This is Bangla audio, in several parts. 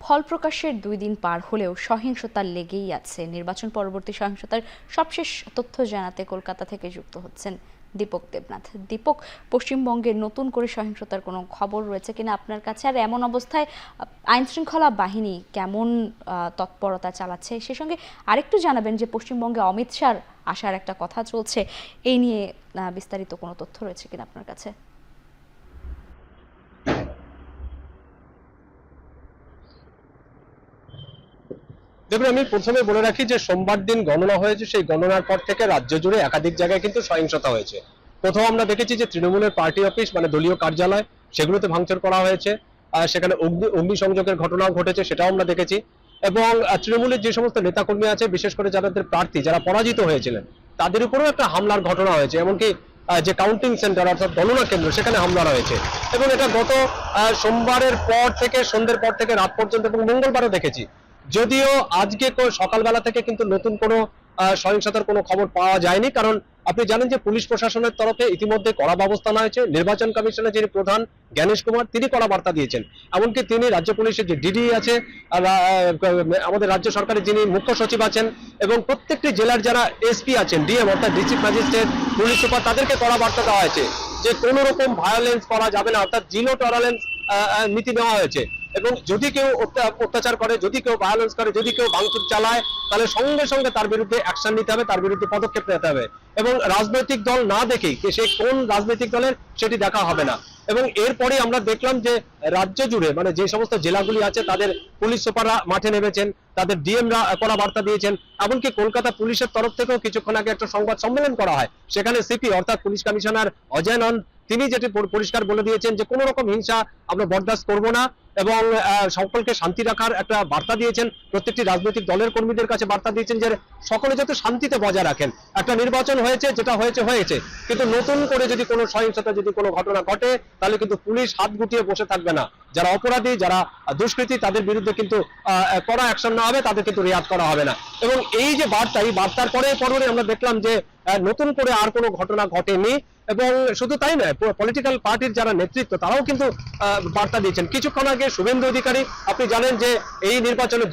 ফল প্রকাশের 2 দিন পার হলেও সহিংসতা লেগেই আছে। নির্বাচন পরবর্তী সহিংসতার সবশেষ তথ্য জানাতে কলকাতা থেকে যুক্ত হচ্ছেন দীপক দেবনাথ। দীপক, পশ্চিমবঙ্গে নতুন করে সহিংসতার কোনো খবর রয়েছে কিনা আপনার কাছে? আর এমন অবস্থায় আইনশৃঙ্খলা বাহিনী কেমন তৎপরতা চালাচ্ছে সে সঙ্গে আরেকটু জানাবেন যে পশ্চিমবঙ্গে অমিত শাহর আসার একটা কথা চলছে, এই নিয়ে বিস্তারিত কোনো তথ্য রয়েছে কিনা আপনার কাছে? দেখুন, আমি প্রথমে বলে রাখি যে সোমবার দিন গণনা হয়েছে, সেই গণনার পর থেকে রাজ্য জুড়ে একাধিক জায়গায় কিন্তু সহিংসতা হয়েছে। প্রথম আমরা দেখেছি যে তৃণমূলের পার্টি অফিস মানে দলীয় কার্যালয় সেগুলোতে ভাঙচুর করা হয়েছে, সেখানে অগ্নিসংযোগের ঘটনাও ঘটেছে, সেটাও আমরা দেখেছি। এবং তৃণমূলের যে সমস্ত নেতাকর্মী আছে, বিশেষ করে যাদের প্রার্থী যারা পরাজিত হয়েছিলেন তাদের উপরেও একটা হামলার ঘটনা হয়েছে। এমনকি যে কাউন্টিং সেন্টার অর্থাৎ গণনা কেন্দ্র সেখানে হামলা হয়েছে। এবং এটা গত সোমবারের পর থেকে, সন্ধ্যের পর থেকে রাত পর্যন্ত এবং মঙ্গলবারও দেখেছি। যদিও আজকে সকালবেলা থেকে কিন্তু নতুন কোনো সহিংসতার কোনো খবর পাওয়া যায়নি, কারণ আপনি জানেন যে পুলিশ প্রশাসনের তরফে ইতিমধ্যে কড়া ব্যবস্থা নেওয়া হয়েছে। নির্বাচন কমিশনের যিনি প্রধান জ্ঞানেশ কুমার, তিনি কড়া বার্তা দিয়েছেন। এমনকি তিনি রাজ্য পুলিশের যে ডিডি আছে, আমাদের রাজ্য সরকারের যিনি মুখ্য সচিব আছেন এবং প্রত্যেকটি জেলার যারা এসপি আছেন, ডিএম অর্থাৎ ডিস্ট্রিক্ট ম্যাজিস্ট্রেট, পুলিশ সুপার, তাদেরকে কড়া বার্তা দেওয়া হয়েছে যে কোনো রকম ভায়োলেন্স করা যাবে না, অর্থাৎ জিরো টলারেন্স নীতি নেওয়া হয়েছে। এবং যদি কেউ অত্যাচার করে, যদি কেউ ভায়োলেন্স করে, যদি কেউ ভাঙচুর চালায়, তাহলে সঙ্গে সঙ্গে তার বিরুদ্ধে অ্যাকশন নিতে হবে, তার বিরুদ্ধে পদক্ষেপ নিতে হবে। এবং রাজনৈতিক দল না দেখেই সে কোন রাজনৈতিক দলের সেটি দেখা হবে না। এবং এরপরে আমরা দেখলাম যে রাজ্য জুড়ে মানে যে সমস্ত জেলাগুলি আছে তাদের পুলিশ সুপাররা মাঠে নেমেছেন, তাদের ডিএমরা কড়া বার্তা দিয়েছেন। এমনকি কলকাতা পুলিশের তরফ থেকেও কিছুক্ষণ আগে একটা সংবাদ সম্মেলন করা হয়, সেখানে সিপি অর্থাৎ পুলিশ কমিশনার অজয় নন্দ তিনি যেটি পরিষ্কার বলে দিয়েছেন যে কোনো রকম হিংসা আমরা বরদাস্ত করব না এবং সকলকে শান্তি রাখার একটা বার্তা দিয়েছেন। প্রত্যেকটি রাজনৈতিক দলের কর্মীদের কাছে বার্তা দিয়েছেন যে সকলে যাতে শান্তিতে বজায় রাখেন। একটা নির্বাচন হয়েছে, যেটা হয়েছে, কিন্তু নতুন করে যদি কোনো সহিংসতা, যদি কোনো ঘটনা ঘটে, তাহলে কিন্তু পুলিশ হাত গুটিয়ে বসে থাকবে না। যারা অপরাধী, যারা দুষ্কৃতী, তাদের বিরুদ্ধে কিন্তু কড়া অ্যাকশন না হবে, তাদের কিন্তু রেয়াত করা হবে না। এবং এই যে বার্তা, এই বার্তার পরে আমরা দেখলাম যে নতুন করে আর কোনো ঘটনা ঘটেনি। এবং শুধু তাই নয়, পলিটিক্যাল পার্টির যারা নেতৃত্ব তারাও কিন্তু বার্তা দিয়েছেন। কিছুক্ষণ আগে শুভেন্দু অধিকারী, আপনি জানেন যে এই নির্বাচনে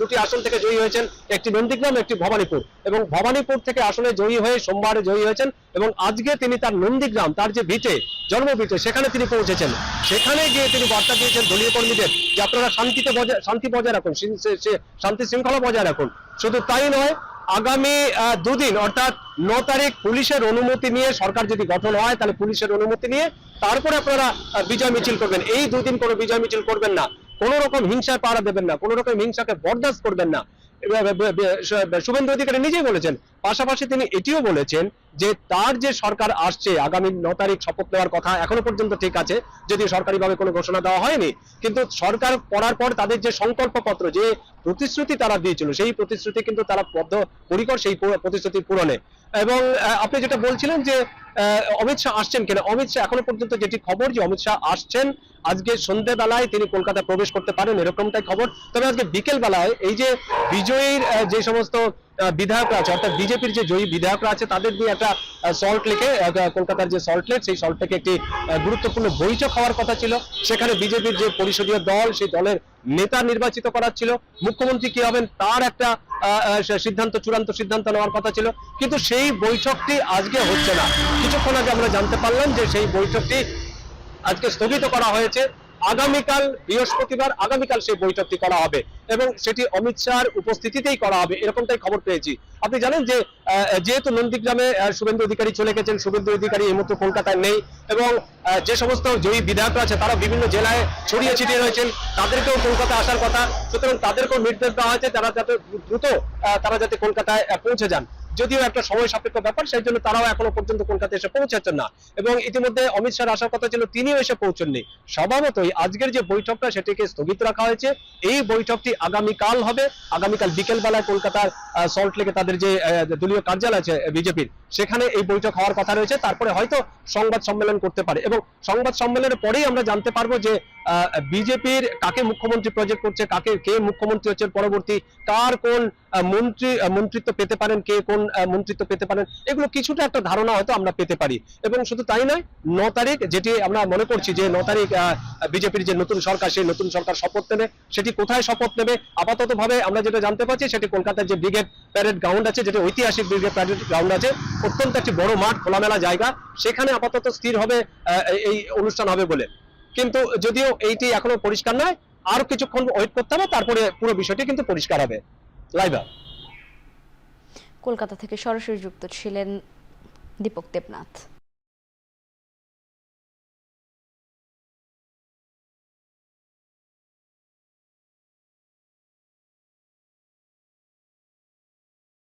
দুটি আসন থেকে জয়ী হয়েছেন, একটি নন্দীগ্রাম, একটি ভবানীপুর। এবং ভবানীপুর থেকে আসনে জয়ী হয়ে সোমবারে জয়ী হয়েছেন এবং আজকে তিনি তার নন্দীগ্রাম, তার যে ভিটে, জন্মভিটে, সেখানে তিনি পৌঁছেছেন। সেখানে গিয়ে তিনি বার্তা দিয়েছেন দলীয় কর্মীদের যে আপনারা শান্তি বজায় রাখুন, শান্তি শৃঙ্খলা বজায় রাখুন। শুধু তাই নয়, আগামী 2 দিন অর্থাৎ 9 তারিখ পুলিশের অনুমতি নিয়ে, সরকার যদি গঠন হয় তাহলে পুলিশের অনুমতি নিয়ে তারপরে আপনারা বিজয় মিছিল করবেন। এই 2 দিন কোনো বিজয় মিছিল করবেন না, কোনো রকম হিংসায় পাড়া দেবেন না, কোনো রকম হিংসাকে বরদাস্ত করবেন না। শুভেন্দু অধিকারী নিজেই বলেছেন। পাশাপাশি তিনি এটিও বলেছেন যে তার যে সরকার আসছে, আগামী 9 তারিখ শপথ নেওয়ার কথা এখনো পর্যন্ত ঠিক আছে, যদি সরকারিভাবে কোনো ঘোষণা দেওয়া হয়নি, কিন্তু সরকার করার পর তাদের যে সংকল্পপত্র, যে প্রতিশ্রুতি তারা দিয়েছিল, সেই প্রতিশ্রুতি কিন্তু তারা বদ্ধপরিকর সেই প্রতিশ্রুতি পূরণে। এবং আপনি যেটা বলছিলেন যে অমিত শাহ আসছেন কিনা, অমিত শাহ এখনো পর্যন্ত যেটি খবর যে অমিত শাহ আসছেন, আজকে সন্ধ্যেবেলায় তিনি কলকাতা প্রবেশ করতে পারেন, এরকমটাই খবর। তবে আজকে বিকেল বেলায় এই যে বিজয়ীর যে সমস্ত বিধায়করা আছে, অর্থাৎ বিজেপির যে জয়ী বিধায়করা আছে, তাদের দিয়ে একটা সল্ট লেকে, কলকাতার যে সল্ট লেক, সেই সল্ট লেকে একটি গুরুত্বপূর্ণ বৈঠক হওয়ার কথা ছিল। সেখানে বিজেপির যে পরিষদীয় দল, সেই দলের নেতা নির্বাচিত করার ছিল, মুখ্যমন্ত্রী কি হবেন তার একটা চূড়ান্ত সিদ্ধান্ত নেওয়ার কথা ছিল। কিন্তু সেই বৈঠকটি আজকে হচ্ছে না। কিছুক্ষণ আগে আমরা জানতে পারলাম যে সেই বৈঠকটি আজকে স্থগিত করা হয়েছে। আগামীকাল বৃহস্পতিবার, আগামীকাল সেই বৈঠকটি করা হবে এবং সেটি অমিত শাহর উপস্থিতিতেই করা হবে, এরকমটাই খবর পেয়েছি। আপনি জানেন যে যেহেতু নন্দীগ্রামে শুভেন্দু অধিকারী চলে গেছেন, শুভেন্দু অধিকারী এই মুহূর্তে কলকাতায় নেই এবং যে সমস্ত জয়ী বিধায়করা আছে তারা বিভিন্ন জেলায় ছড়িয়ে ছিটিয়ে রয়েছেন, তাদেরকেও কলকাতা আসার কথা। সুতরাং তাদেরকেও নির্দেশ দেওয়া হয়েছে তারা যাতে দ্রুত কলকাতায় পৌঁছে যান। যদিও একটা সময় সাপেক্ষ ব্যাপার, সেই জন্য তারাও এখনো পর্যন্ত কলকাতায় এসে পৌঁছাচ্ছেন না। এবং ইতিমধ্যে অমিত শাহ আসার কথা ছিল, তিনিও এসে পৌঁছননি। স্বভাবতই আজকের যে বৈঠকটা সেটিকে স্থগিত রাখা হয়েছে। এই বৈঠকটি আগামীকাল হবে। আগামীকাল বিকেল বেলায় কলকাতার সল্ট লেকে তাদের যে দলীয় কার্যালয় আছে বিজেপির, সেখানে এই বৈঠক হওয়ার কথা রয়েছে। তারপরে হয়তো সংবাদ সম্মেলন করতে পারে এবং সংবাদ সম্মেলনের পরেই আমরা জানতে পারবো যে বিজেপির কাকে মুখ্যমন্ত্রী প্রজেক্ট করছে, কে মুখ্যমন্ত্রী হচ্ছে পরবর্তী, কার কোন মন্ত্রিত্ব পেতে পারেন, কে কোন মন্ত্রিত্ব পেতে পারেন, এগুলো কিছুটা একটা ধারণা হয়তো আমরা পেতে পারি। এবং শুধু তাই নয়, 9 তারিখ যেটি আমরা মনে করছি যে 9 তারিখ বিজেপির যে নতুন সরকার, সেই নতুন সরকার শপথ নেবে, সেটি কোথায় শপথ নেবে আপাতত ভাবে আমরা যেটা জানতে পারছি সেটি কলকাতার যে ব্রিগেড প্যারেড গ্রাউন্ড আছে, যেটা ঐতিহাসিক ব্রিগেড প্যারেড গ্রাউন্ড আছে, অত্যন্ত একটি বড় মাঠ, খোলামেলা জায়গা, সেখানে আপাতত স্থির হবে এই অনুষ্ঠান হবে বলে। কিন্তু যদিও এইটি এখনো পরিষ্কার নয়, আরো কিছুক্ষণ ওয়েট করতে হবে, তারপরে পুরো বিষয়টি কিন্তু পরিষ্কার হবে। লাইভা কলকাতা থেকে সরাসরি যুক্ত ছিলেন দীপক দেবনাথ।